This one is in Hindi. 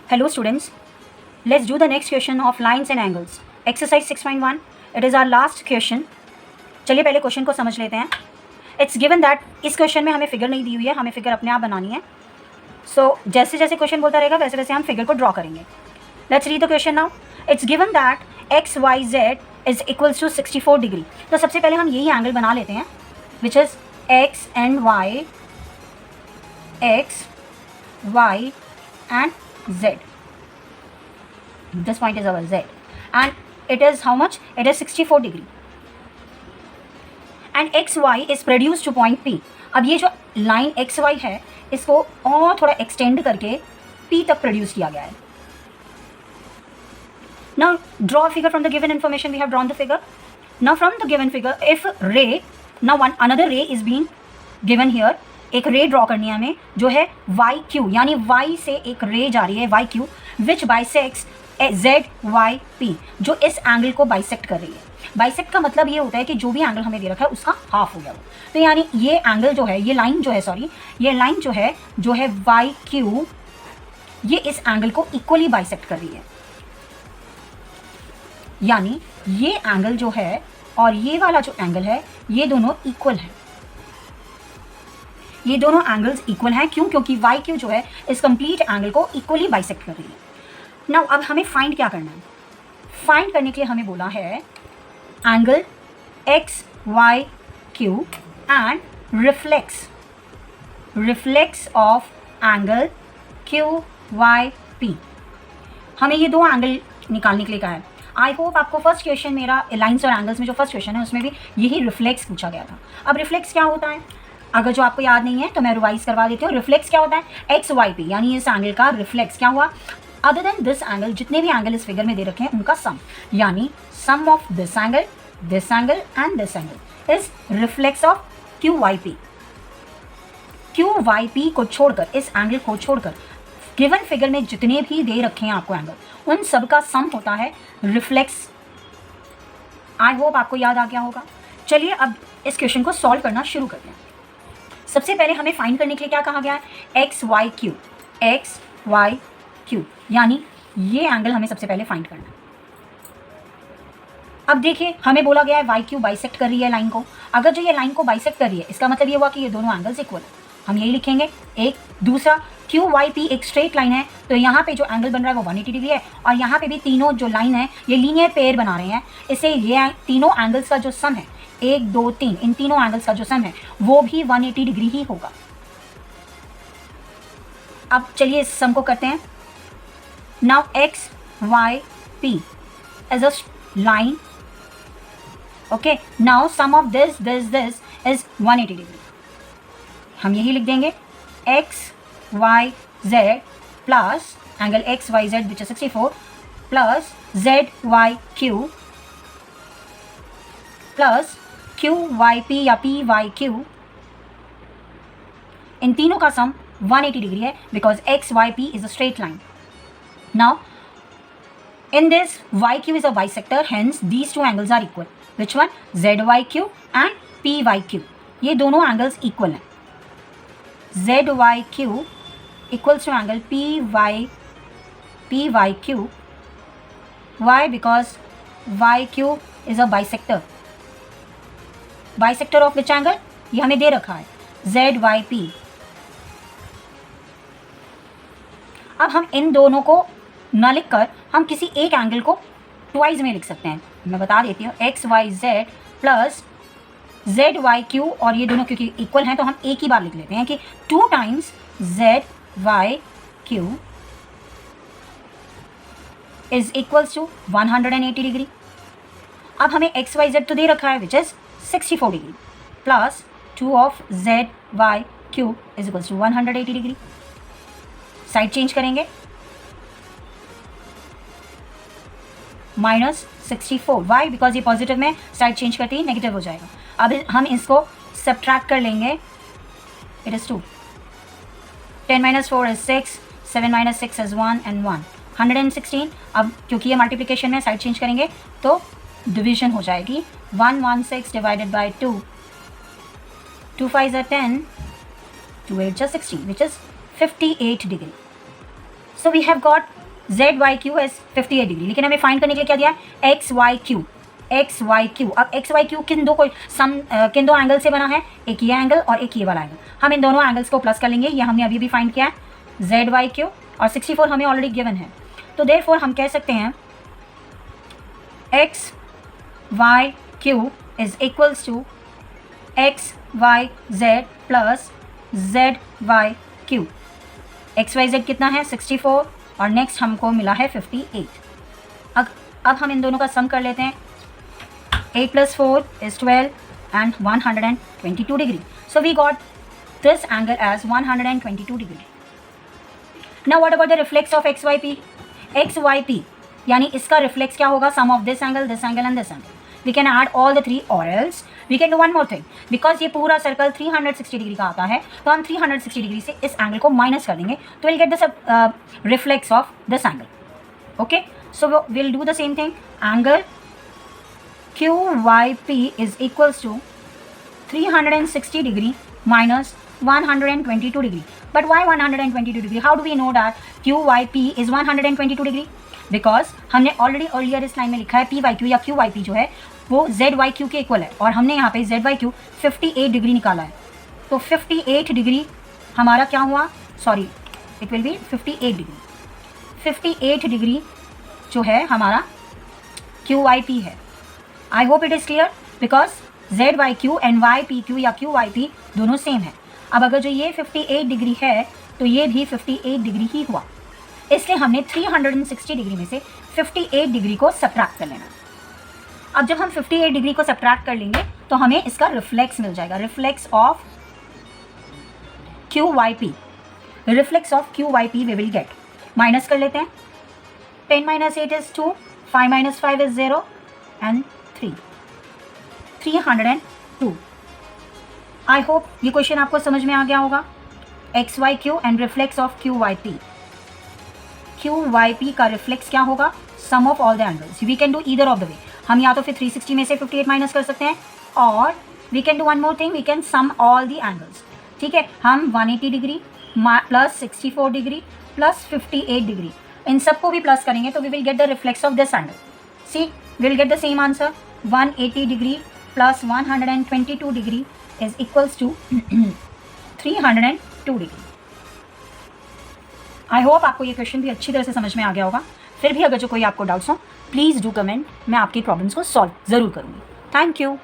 Hello students, let's do the next question of lines and angles. Exercise 6.1, it is our last question. चलिए पहले क्वेश्चन को समझ लेते हैं. It's given that इस क्वेश्चन में हमें फिगर नहीं दी हुई है, हमें फिगर अपने आप बनानी है. So जैसे जैसे क्वेश्चन बोलता रहेगा वैसे वैसे हम फिगर को ड्रॉ करेंगे. Let's read the question now. It's given that x, y, z is equals to 64 degree. तो सबसे पहले हम यही एंगल बना लेते हैं, which is x and y, x, y and z. This point is our z, and it is how much? It is 64 degree. And xy is produced to point P. अब ये जो लाइन xy है इसको और थोड़ा एक्सटेंड करके P तक प्रोड्यूस किया गया है. Now draw a figure from the given information. We have drawn the figure. Now from the given figure, if ray, now another ray is being given here. एक रे ड्रॉ करनी है हमें जो है वाई क्यू, यानी वाई से एक रे जा रही है वाई क्यू, विच बाइसेक्ट्स जेड वाई पी, जो इस एंगल को बाइसेक्ट कर रही है. बाइसेक्ट का मतलब ये होता है कि जो भी एंगल हमें दे रखा है उसका हाफ हो गया वो. तो यानी ये एंगल जो है, ये लाइन जो है, सॉरी, ये लाइन जो है वाई क्यू, ये इस एंगल को इक्वली बाइसेक्ट कर रही है. यानी ये एंगल जो है और ये वाला जो एंगल है ये दोनों इक्वल है. ये दोनों एंगल्स इक्वल हैं. क्यों? क्योंकि वाई क्यू जो है इस कंप्लीट एंगल को इक्वली बाइसेक्ट कर रही है. नाउ अब हमें फाइंड क्या करना है? फाइंड करने के लिए हमें बोला है angle X Y Q and reflex of angle Q Y P. हमें ये दो एंगल निकालने के लिए कहा है. आई होप आपको फर्स्ट क्वेश्चन मेरा लाइन्स और एंगल्स में जो फर्स्ट क्वेश्चन है उसमें भी यही रिफ्लेक्स पूछा गया था. अब रिफ्लेक्स क्या होता है? अगर जो आपको याद नहीं है तो मैं रिवाइज करवा देती हूँ. रिफ्लेक्स क्या होता है? एक्स वाई पी, यानी इस एंगल का रिफ्लेक्स क्या हुआ? अदर देन दिस एंगल, जितने भी एंगल इस फिगर में दे रखे हैं उनका सम, यानी sum of this angle and this angle is reflex of Q Y P. Q Y P को छोड़कर, इस एंगल को छोड़कर गिवन फिगर में जितने भी दे रखे हैं आपको एंगल, उन सब का सम होता है रिफ्लेक्स. आई होप आपको याद आ गया होगा. चलिए अब इस क्वेश्चन को सॉल्व करना शुरू करते हैं. सबसे पहले हमें फाइंड करने के लिए क्या कहा गया है? एक्स वाई क्यू, यानी ये एंगल हमें सबसे पहले फाइंड करना है. अब देखिए हमें बोला गया है वाई क्यू बाइसेक्ट कर रही है लाइन को. अगर जो ये लाइन को बाइसेक्ट कर रही है इसका मतलब ये हुआ कि ये दोनों एंगल्स इक्वल है. हम यही लिखेंगे. एक दूसरा, क्यू वाई पी एक स्ट्रेट लाइन है, तो यहाँ पे जो एंगल बन रहा है वो 180 डिग्री है, और यहाँ पे भी तीनों जो लाइन है ये लीनियर पेयर बना रहे हैं. इससे ये तीनों एंगल्स का जो सम है, 1 2 3, इन तीनों एंगल्स का जो सम है वो भी 180 डिग्री ही होगा. अब चलिए इस सम को करते हैं. Now X Y P as a line. Okay, now sum of this is 180 degree. हम यही लिख देंगे. X Y Z plus angle X Y Z which is 64 plus Z Y Q plus Q Y P या पी वाई क्यू, इन तीनों का सम 180 डिग्री है because X Y P is a straight line. Now in this yq is a bisector, hence these two angles are equal. Which one? zyq and pyq. ये दोनों एंगल्स इक्वल हैं. zyq equals to angle pyq. Why? Because yq is a bisector. Bisector of which angle? ये हमें दे रखा है zyp. अब हम इन दोनों को न लिखकर हम किसी एक एंगल को ट्वाइस में लिख सकते हैं. मैं बता देती हूँ. X Y Z plus Z Y Q, और ये दोनों क्योंकि इक्वल हैं तो हम एक ही बार लिख लेते हैं कि 2 times Z Y Q is equals to 180 degree. अब हमें एक्स वाई जेड तो दे रखा है which is 64 degree plus 2 of Z Y Q is equals to 180 degree. Side change करेंगे. -64. वाई? बिकॉज ये पॉजिटिव में साइड चेंज करते ही नेगेटिव हो जाएगा. अब हम इसको सब्ट्रैक्ट कर लेंगे. It is 2. 10 - 4 is 6, 7 - 6 is 1 and 1. 116. अब क्योंकि ये मल्टीप्लिकेशन में साइड चेंज करेंगे तो डिवीजन हो जाएगी. 116 divided by 2. 2 5 are 10, 2 8 are 16, which is 58 degree. So we have got Z Y Q as 58 degree, लेकिन हमें फाइंड करने के लिए क्या दिया है, X Y Q, X Y Q. अब एक्स वाई क्यू किन दो एंगल से बना है, एक ये एंगल और एक ये वाला एंगल। हम इन दोनों एंगल्स को प्लस कर लेंगे, ये हमने अभी भी फाइंड किया है जेड वाई क्यू, और 64 हमें ऑलरेडी गिवन है। तो देयरफॉर हम कह सकते हैं X Y Q is equals to X Y Z plus Z Y Q. X Y Z कितना है 64, और नेक्स्ट हमको मिला है 58। अब हम इन दोनों का सम कर लेते हैं, 8 + 4 is 12 and 122 degree. So we got this angle as 122 degree. Now what about the reflex of XYP? XYP यानी इसका reflex क्या होगा, sum of this angle and this angle. We can add all the three, or else we can do one more thing. Because ये पूरा सर्कल 360 डिग्री का आता है, तो हम 360 डिग्री से इस एंगल को माइनस कर देंगे, तो we'll get the reflex of this angle. Okay, so we'll do the same thing. Angle QYP is equals to 360 degree minus 122 degree. But why 122 degree? How do we know that QYP is 122 degree? Because हमने ऑलरेडी अर्लियर इस लाइन में लिखा है PYQ या QYP जो है वो ZYQ के इक्वल है, और हमने यहाँ पे ZYQ 58 डिग्री निकाला है। तो 58 डिग्री हमारा क्या हुआ, sorry it will be 58 degree. 58 degree जो है हमारा QYP है। I hope it is clear, because ZYQ and YPQ या QYP दोनों सेम है। अब अगर जो ये 58 डिग्री है तो ये भी 58 डिग्री ही हुआ, इसलिए हमने 360 डिग्री में से 58 डिग्री को सब्ट्रैक्ट कर लेना। अब जब हम 58 डिग्री को सब्ट्रैक्ट कर लेंगे तो हमें इसका रिफ्लेक्स मिल जाएगा, reflex of QYP। Reflex of QYP we will get, minus कर लेते हैं, 10 - 8 is 2, 5 - 5 is 0 and 3, 302। I hope ये क्वेश्चन आपको समझ में आ गया होगा। XYQ and reflex of QYP। QYP का रिफ्लेक्स क्या होगा, sum of all the angles. We can do either of the way, हम या तो फिर 360 में से 58 माइनस कर सकते हैं, और we can do one more thing, we can sum all the angles. ठीक है, हम 180 degree plus 64 degree plus 58 degree इन सबको भी प्लस करेंगे तो we will get the reflex of this angle. See we will get the same answer, 180 degree plus 122 degree is equals to 302 degree. I hope आपको ये क्वेश्चन भी अच्छी तरह से समझ में आ गया होगा। फिर भी अगर जो कोई आपको डाउट्स हो प्लीज़ डू कमेंट, मैं आपकी प्रॉब्लम्स को सॉल्व ज़रूर करूँगी। Thank you.